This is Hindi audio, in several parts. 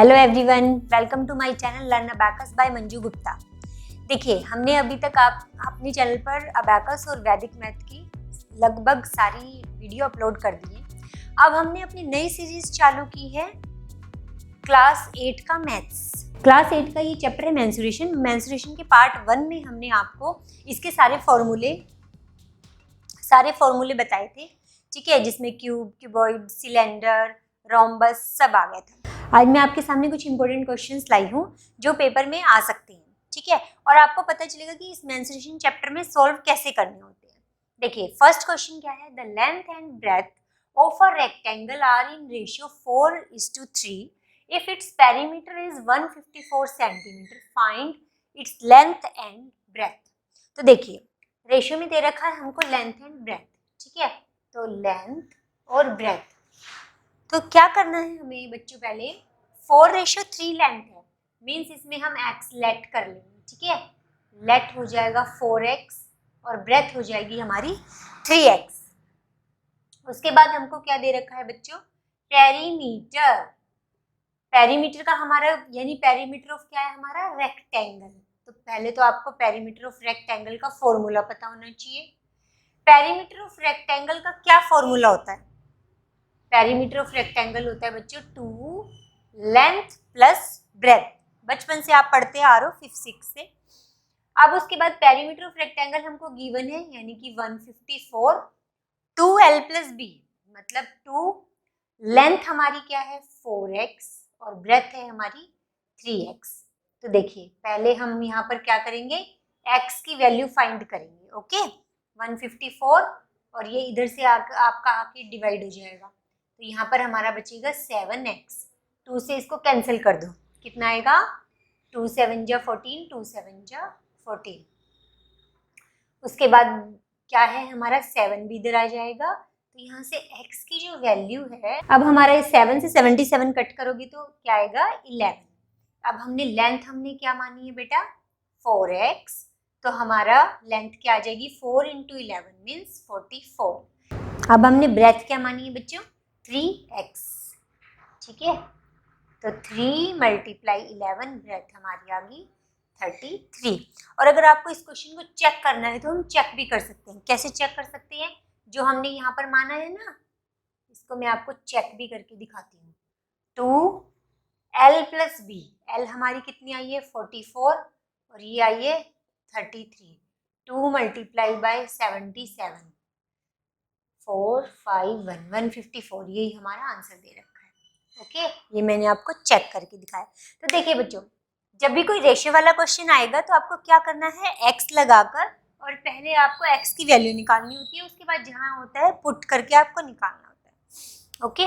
Hello everyone, welcome to my channel learn abacus by Manju Gupta. देखिए, हमने अभी तक अपने चैनल पर अबैकस और वैदिक मैथ की लगभग सारी वीडियो अपलोड कर दी है। अब हमने अपनी नई सीरीज चालू की है क्लास 8 का मैथ्स। क्लास 8 का ये चैप्टर है मेंस्ट्रुएशन के पार्ट 1 में हमने आपको इसके सारे फॉर्मूले बताए थे, ठीक है, जिसमें क्यूब, क्यूबॉइड, सिलेंडर, रोम्बस सब आ गया था। आज मैं आपके सामने कुछ इंपॉर्टेंट क्वेश्चंस लाई हूँ जो पेपर में आ सकते हैं, ठीक है, और आपको पता चलेगा कि इस मेंस्ट्रुएशन चैप्टर में सॉल्व कैसे करने होते हैं। देखिए, फर्स्ट क्वेश्चन क्या है, the length and breadth of a rectangle are in ratio 4:3 if its perimeter is 154 centimeter, find its length and breadth। तो देखिए, रेशियो में दे रखा है हमको लेंथ एंड ब्रेथ, ठीक है, तो लेंथ और ब्रेथ, तो क्या करना है हमें बच्चों, पहले 4:3 लेंथ है, मीन्स इसमें हम x लेट कर लेंगे, ठीक है, लेट हो जाएगा 4x और ब्रेथ हो जाएगी हमारी 3x। उसके बाद हमको क्या दे रखा है बच्चों, पेरीमीटर। पेरीमीटर का हमारा यानी पेरीमीटर ऑफ क्या है हमारा, रेक्टेंगल। तो पहले तो आपको पेरीमीटर ऑफ रेक्टेंगल का फॉर्मूला पता होना चाहिए। पेरीमीटर ऑफ रेक्टेंगल का क्या फॉर्मूला होता है, पेरीमीटर ऑफ रेक्टेंगल होता है बच्चों 2 लेंथ प्लस ब्रेथ। बचपन से आप पढ़ते आ रहे हो 5-6 से। अब उसके बाद पेरीमीटर ऑफ रेक्टेंगल हमको गिवन है, यानी कि 154, 2l प्लस b, मतलब 2 लेंथ हमारी क्या है 4x और ब्रेथ है हमारी 3x। तो देखिए, पहले हम यहाँ पर क्या करेंगे, x की वैल्यू फाइंड करेंगे। ओके, 154 और ये इधर से आपका आके डिवाइड हो जाएगा, तो यहाँ पर हमारा बचेगा 7x। 2 से इसको कैंसिल कर दो, कितना आएगा, 2 7 जा 14, 2 7 जा 14। उसके बाद क्या है हमारा 7 भी इधर आ जाएगा, तो यहाँ से x की जो वैल्यू है, अब हमारे 7 से 77 कट करोगे तो क्या आएगा 11। अब हमने लेंथ हमने क्या मानी है बेटा 4x, तो हमारा लेंथ क्या आ जाएगी 4 × 11 मीन्स 44। अब हमने ब्रेथ क्या मानी है बच्चों 3x, ठीक है, तो 3 × 11 ब्रेथ हमारी आ गई 33। और अगर आपको इस क्वेश्चन को चेक करना है तो हम चेक भी कर सकते हैं। कैसे चेक कर सकते हैं, जो हमने यहाँ पर माना है ना, इसको मैं आपको चेक भी करके दिखाती हूँ। 2l प्लस b, l हमारी कितनी आई है 44 और ये आई है 33, 2 × 77, 4 5 1 154, यही हमारा आंसर दे रखा है। ओके, ये मैंने आपको चेक करके दिखाया। तो देखिए बच्चों, जब भी कोई रेशियो वाला क्वेश्चन आएगा तो आपको क्या करना है, x लगाकर, और पहले आपको x की वैल्यू निकालनी होती है, उसके बाद जहाँ होता है पुट करके आपको निकालना होता है। ओके,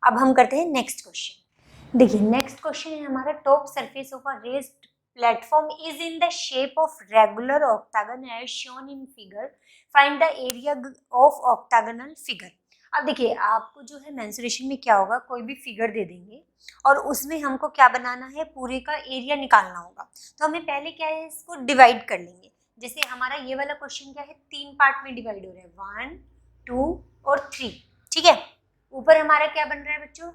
अब हम करते हैं नेक्स्ट क्वेश्चन। देखिए, नेक्स्ट क्वेश्चन है हमारा, top surface of a raised platform is in the shape of regular octagon as shown in figure, find the area of octagonal figure. अब देखिए, आपको जो है मेंस्ट्रुएशन में क्या होगा, कोई भी फिगर दे देंगे और उसमें हमको क्या बनाना है, पूरे का एरिया निकालना होगा। तो हमें पहले क्या है, इसको डिवाइड कर लेंगे। जैसे हमारा ये वाला क्वेश्चन क्या है, 3 पार्ट में डिवाइड हो रहा है, 1 2 और 3, ठीक है। ऊपर हमारा क्या बन रहा है बच्चों,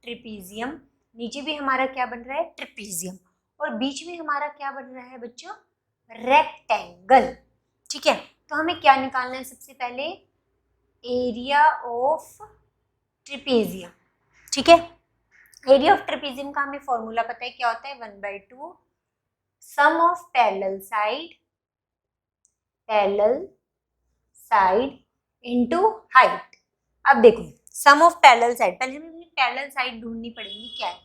ट्रिपीजियम, नीचे भी हमारा क्या बन रहा है ट्रिपीजियम, और बीच में हमारा क्या बन रहा है बच्चों, रेक्टेंगल, ठीक है। तो हमें क्या निकालना है, सबसे पहले एरिया ऑफ ट्रिपीजियम, ठीक है। एरिया ऑफ ट्रिपीजियम का हमें फॉर्मूला पता है, क्या होता है 1/2 sum of parallel side into height. अब देखो, सम ऑफ पैरेलल साइड, पहले हमें अपनी पैरेलल साइड ढूंढनी पड़ेगी, क्या है,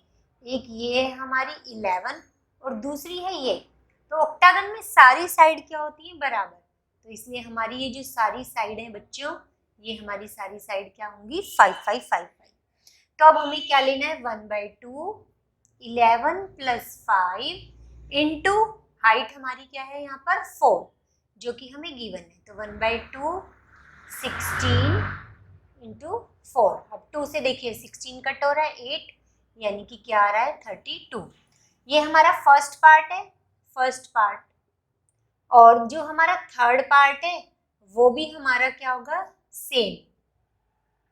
एक ये है हमारी 11 और दूसरी है ये। तो ऑक्टागन में सारी साइड क्या होती है, बराबर, तो इसलिए हमारी ये जो सारी साइड है बच्चों, ये हमारी सारी साइड क्या होंगी 5 5 5 5। तो अब हमें क्या लेना है 1/2 11 + 5 इंटू हाइट हमारी क्या है यहाँ पर 4, जो कि हमें गिवन है, तो 1/2 16 इंटू 4। अब 2 से देखिए 16 कट हो रहा है 8, यानी कि क्या आ रहा है 32। ये हमारा फर्स्ट पार्ट, और जो हमारा थर्ड पार्ट है वो भी हमारा क्या होगा सेम,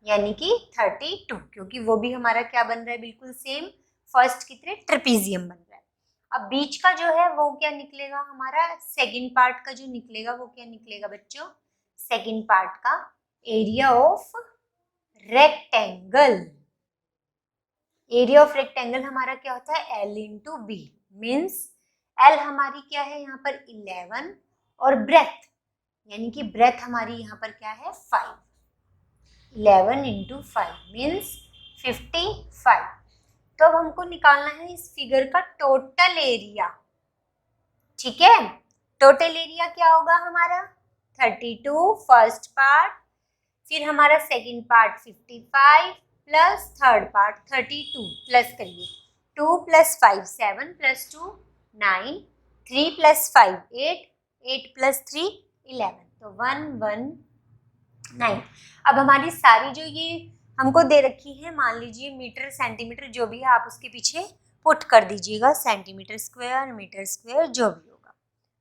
यानी कि 32, क्योंकि वो भी हमारा क्या बन रहा है बिल्कुल सेम, फर्स्ट की तरह ट्रेपीजियम बन रहा है। अब बीच का जो है वो क्या निकलेगा, हमारा सेकंड पार्ट का जो निकलेगा वो क्या निकलेगा बच्चों, सेकंड पार्ट का area of rectangle. Area of rectangle हमारा क्या होता है, L into b, means L हमारी क्या है यहाँ पर 11 और ब्रेथ यानी कि ब्रेथ हमारी यहाँ पर क्या है 5, 11 इंटू 5 मीन्स 55। तो अब हमको निकालना है इस फिगर का टोटल एरिया, ठीक है। टोटल एरिया क्या होगा हमारा 32 फर्स्ट पार्ट, फिर हमारा second part 55 plus third part 32, plus करिए 2 प्लस 5 7 प्लस 2 9, 3 प्लस 5 8, 8 प्लस 3 11, तो 119। अब हमारी सारी जो ये हमको दे रखी है, मान लीजिए मीटर सेंटीमीटर जो भी है आप उसके पीछे पुट कर दीजिएगा, सेंटीमीटर स्क्वायर मीटर स्क्वायर जो भी होगा,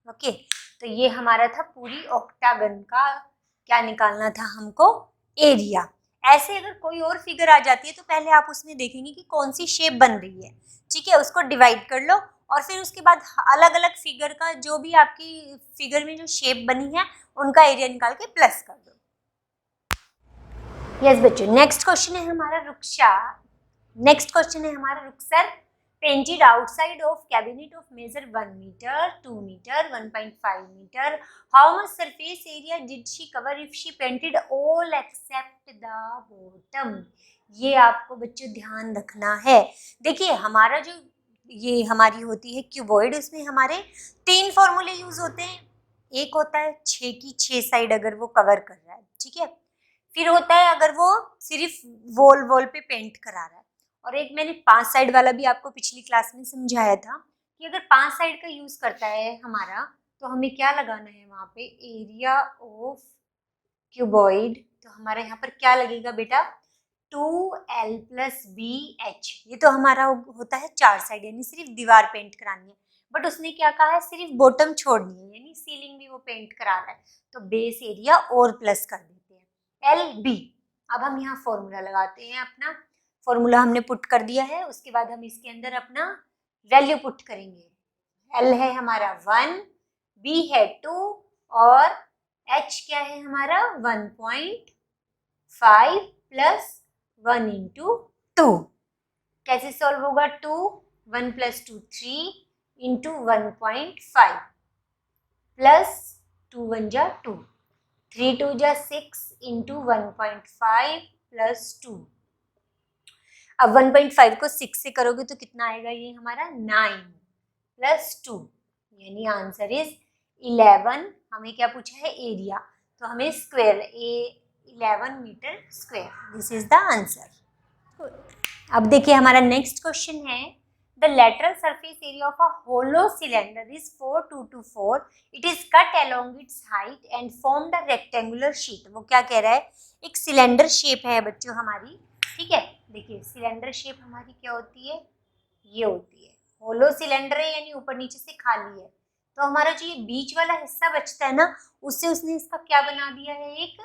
ओके। तो ये हमारा था पूरी ऑक्टागन का क्या निकालना था हमको, एरिया। ऐसे अगर कोई और फिगर आ जाती है तो पहले आप उसमें देखेंगे कि कौन सी शेप बन रही है, ठीक है, उसको डिवाइड कर लो और फिर उसके बाद अलग अलग फिगर का जो भी आपकी फिगर में जो शेप बनी है उनका एरिया निकाल के प्लस कर दो। यस बच्चों, नेक्स्ट क्वेश्चन है हमारा Rukhsar painted outside of cabinet of measure 1 meter, 2 meter, 1.5 meter. How much surface area did she cover if she painted all except the bottom? ये आपको बच्चों ध्यान रखना है। देखिए हमारा जो ये हमारी होती है क्यूबॉइड, उसमें हमारे 3 फॉर्मूले यूज होते हैं। एक होता है 6 की 6 साइड अगर वो कवर कर रहा है, ठीक है। फिर होता है अगर वो सिर्फ वॉल पे पेंट करा रहा है, और एक मैंने 5 साइड वाला भी आपको पिछली क्लास में समझाया था कि अगर 5 साइड का यूज करता है हमारा तो हमें क्या लगाना है वहां पे, एरिया ऑफ क्यूबॉइड। तो हमारा यहाँ पर क्या लगेगा बेटा 2L प्लस बी एच। ये तो हमारा होता है 4 साइड यानी सिर्फ दीवार पेंट करानी है, बट उसने क्या कहा है सिर्फ बॉटम छोड़नी है यानी सीलिंग भी वो पेंट करा रहा है, तो बेस एरिया और प्लस कर देते हैं LB। अब हम यहाँ फॉर्मूला लगाते हैं, अपना फॉर्मूला हमने पुट कर दिया है, उसके बाद हम इसके अंदर अपना वैल्यू पुट करेंगे। L है हमारा 1, B है 2 और H क्या है हमारा 1.5 प्लस 1 इंटू 2। कैसे सॉल्व होगा 2, 1 प्लस 2 3 इंटू 1.5 प्लस 2 1 जा 2, 3 2 जा 6 इंटू 1.5 प्लस 2। अब 1.5 को 6 से करोगे तो कितना आएगा, ये हमारा 9 प्लस 2 यानी आंसर इज 11। हमें क्या पूछा है एरिया, तो हमें square 11 meter square, this is the answer. अब देखिए हमारा नेक्स्ट क्वेश्चन है, the lateral surface area of a hollow cylinder is 4224, it is cut along its height and formed a rectangular sheet. वो क्या कह रहा है, एक सिलेंडर शेप है बच्चों हमारी, ठीक है। देखिए सिलेंडर शेप हमारी क्या होती है, ये होती है होलो सिलेंडर है यानी ऊपर नीचे से खाली है, तो हमारा जो ये बीच वाला हिस्सा बचता है ना, उससे उसने इसका क्या बना दिया है, एक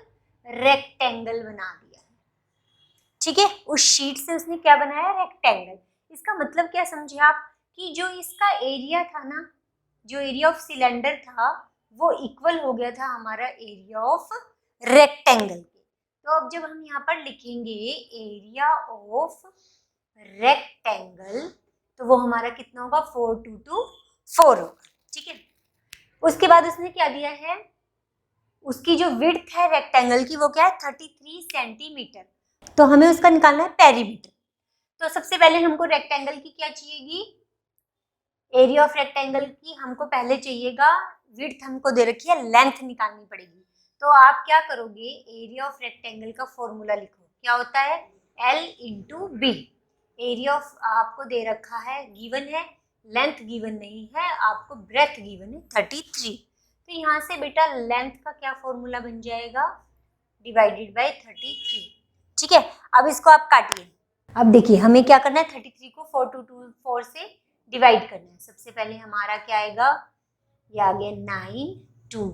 रेक्टेंगल बना दिया है, ठीक है। उस शीट से उसने क्या बनाया, रेक्टेंगल। इसका मतलब क्या समझे आप, कि जो इसका एरिया था ना, जो एरिया ऑफ सिलेंडर था वो इक्वल हो गया था हमारा एरिया ऑफ रेक्टेंगल के। तो अब जब हम यहाँ पर लिखेंगे एरिया ऑफ रेक्टेंगल तो वो हमारा कितना होगा 4224 होगा, ठीक है। उसके बाद उसने क्या दिया है, उसकी जो विड्थ है रेक्टेंगल की वो क्या है 33 सेंटीमीटर, तो हमें उसका निकालना है पेरीमीटर। तो सबसे पहले हमको रेक्टेंगल की क्या चाहिएगी, एरिया ऑफ रेक्टेंगल की हमको पहले चाहिएगा, विड्थ हमको दे रखी है, लेंथ निकालनी पड़ेगी। तो आप क्या करोगे, एरिया ऑफ रेक्टेंगल का फॉर्मूला लिखो, क्या होता है L into b. Area of आपको दे रखा है, गिवन है, लेंथ गिवन नहीं है, आपको ब्रेथ गिवन है 33। तो यहाँ से बेटा लेंथ का क्या फॉर्मूला बन जाएगा, डिवाइडेड बाय 33, ठीक है। अब इसको आप काटिए। अब देखिए हमें क्या करना है, 33 को 4224 से डिवाइड करना है। सबसे पहले हमारा क्या आएगा, ये आ गया 9 2,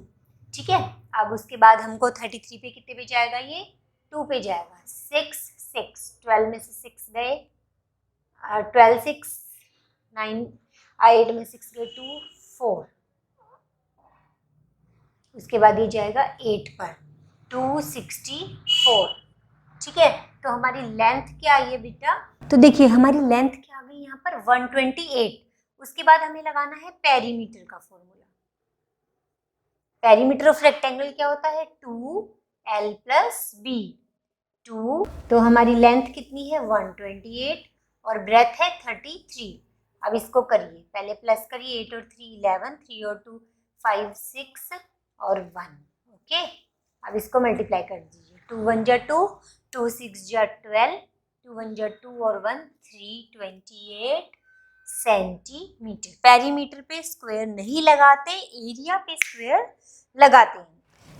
ठीक है। अब उसके बाद हमको 33 पे कितने पे जाएगा, ये 2 पे जाएगा, 6 6, 12 में से 6 गए, 12 6 9 8 में 6 गए 2 4, उसके बाद ये जाएगा 8 पर 264, ठीक है। तो हमारी लेंथ क्या आई है बेटा, तो देखिए हमारी लेंथ क्या आ गई यहाँ पर 128। उसके बाद हमें लगाना है पेरीमीटर का फॉर्मूला। पेरीमीटर ऑफ रेक्टेंगल क्या होता है 2l प्लस b। 2, तो हमारी लेंथ कितनी है 128 और ब्रेथ है 33। अब इसको करिए, पहले प्लस करिए, 8 और 3 11, 3 और 2 5 6 और 1, ओके। अब इसको मल्टीप्लाई कर दीजिए, 2 1 जा 2, 2 6 जा 12, 2 1 जा 2 और 1 328 सेंटीमीटर। पेरीमीटर पे स्क्वायर नहीं लगाते, एरिया पे स्क्वायर लगाते हैं।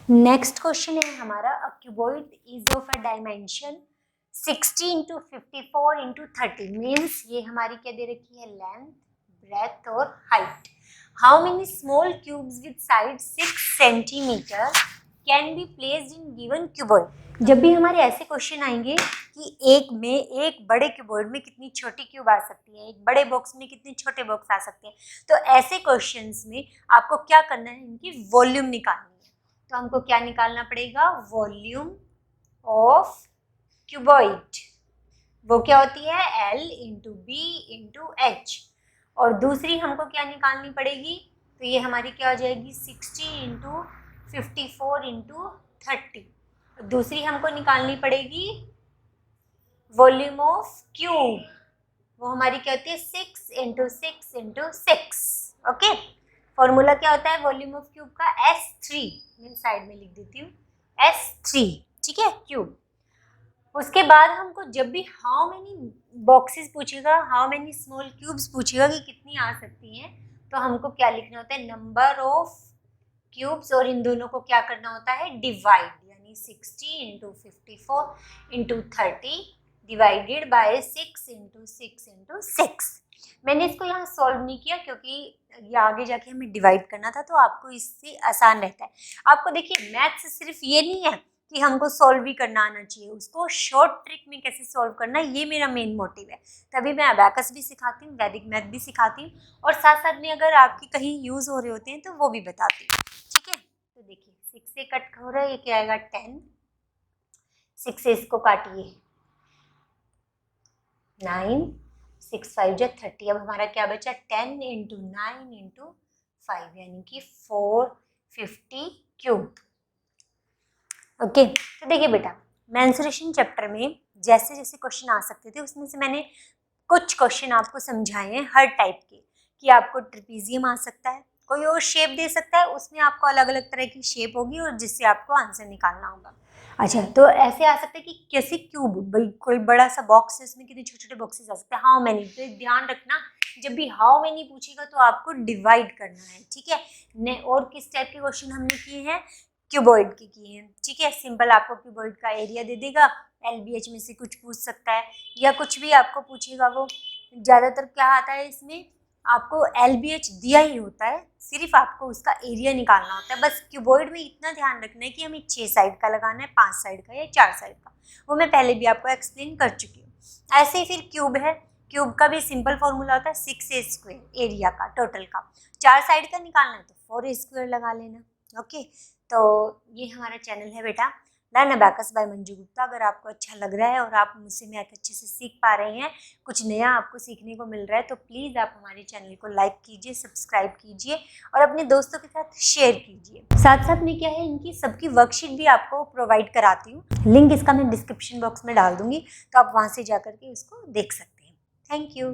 नेक्स्ट क्वेश्चन है हमारा, a cuboid is of a dimension 60 into 54 into 30 means ये हमारी क्या दे रखी है, लेंथ, ब्रेथ और height. How many small cubes with side 6 centimetre can be placed in given cuboid. जब भी हमारे ऐसे क्वेश्चन आएंगे कि एक बड़े क्यूबॉइड में कितनी छोटी क्यूब आ सकती है, एक बड़े बॉक्स में कितने छोटे बॉक्स आ सकते हैं, तो ऐसे क्वेश्चंस में आपको क्या करना है, इनकी वॉल्यूम निकालनी है। तो हमको क्या निकालना पड़ेगा, वॉल्यूम ऑफ क्यूबॉइड। वो क्या होती है, L into b into h. और दूसरी हमको क्या निकालनी पड़ेगी, तो ये हमारी क्या हो जाएगी 60 इंटू 54 इंटू 30। दूसरी हमको निकालनी पड़ेगी वॉल्यूम ऑफ क्यूब, वो हमारी क्या होती है 6 इंटू 6 इंटू 6, ओके। फॉर्मूला क्या होता है वॉल्यूम ऑफ क्यूब का, S3, मैं साइड में लिख देती हूँ S3, ठीक है, क्यूब। उसके बाद हमको जब भी हाउ मेनी बॉक्सेस पूछेगा, हाउ मेनी स्मॉल क्यूब्स पूछेगा कि कितनी आ सकती हैं, तो हमको क्या लिखना होता है, नंबर ऑफ क्यूब्स, और इन दोनों को क्या करना होता है, डिवाइड, यानी 60 into 54 into 30 divided by 6 into 6 into 6। मैंने इसको यहाँ सॉल्व नहीं किया क्योंकि ये आगे जाके हमें डिवाइड करना था, तो आपको इससे आसान रहता है। आपको देखिए मैथ्स सिर्फ ये नहीं है कि हमको सॉल्व भी करना आना चाहिए, उसको शॉर्ट ट्रिक में कैसे सॉल्व करना, ये मेरा मेन मोटिव है। तभी मैं अबैकस भी सिखाती हूँ, वैदिक मैथ भी सिखाती हूँ, और साथ साथ में अगर आपकी कहीं यूज़ हो रहे होते हैं तो वो भी बताती हूँ, ठीक है। तो देखिए 6 से कट हो रहा है, ये क्या आएगा 10, 6 से इसको काटिए 9, 6 5 जा 30। अब हमारा क्या बचा 10 इंटू 9 इंटू 5, यानी कि 450 क्यूब, ओके। तो देखिए बेटा, मेंसुरेशन चैप्टर में जैसे जैसे क्वेश्चन आ सकते थे, उसमें से मैंने कुछ क्वेश्चन आपको समझाए हैं हर टाइप के, कि आपको ट्रिपीजियम आ सकता है, कोई और शेप दे सकता है, उसमें आपको अलग अलग तरह की शेप होगी और जिससे आपको आंसर निकालना होगा। अच्छा, तो ऐसे आ सकता है कि कैसे क्यूब, कोई बड़ा सा बॉक्स है, उसमें कितने छोटे छोटे बॉक्सेस आ सकते हैं, हाउ मैनी। तो ध्यान रखना, जब भी हाउ मैनी पूछेगा तो आपको डिवाइड करना है, ठीक है। और किस टाइप के क्वेश्चन हमने किए हैं, क्यूबॉइड के किए हैं, ठीक है। सिंपल आपको क्यूबॉइड का एरिया दे देगा, LBH में से कुछ पूछ सकता है, या कुछ भी आपको पूछेगा। वो ज़्यादातर क्या आता है इसमें, आपको LBH दिया ही होता है, सिर्फ आपको उसका एरिया निकालना होता है। बस क्यूबॉइड में इतना ध्यान रखना है कि हमें 6 साइड का लगाना है, 5 साइड का या 4 साइड का, वो मैं पहले भी आपको एक्सप्लेन कर चुकी हूँ। ऐसे ही फिर क्यूब है, क्यूब का भी सिंपल फॉर्मूला होता है 6a स्क्वायर, एरिया का टोटल का। 4 साइड का निकालना है तो 4a स्क्वायर लगा लेना, ओके। तो ये हमारा चैनल है बेटा, learn abacus by Manju Gupta. अगर आपको अच्छा लग रहा है और आप मुझसे मैथ अच्छे से सीख पा रहे हैं, कुछ नया आपको सीखने को मिल रहा है, तो प्लीज़ आप हमारे चैनल को लाइक कीजिए, सब्सक्राइब कीजिए और अपने दोस्तों के साथ शेयर कीजिए। साथ साथ में क्या है, इनकी सबकी वर्कशीट भी आपको प्रोवाइड कराती हूँ, लिंक इसका मैं डिस्क्रिप्शन बॉक्स में डाल दूँगी, तो आप वहाँ से जा करके उसको देख सकते हैं। Thank you.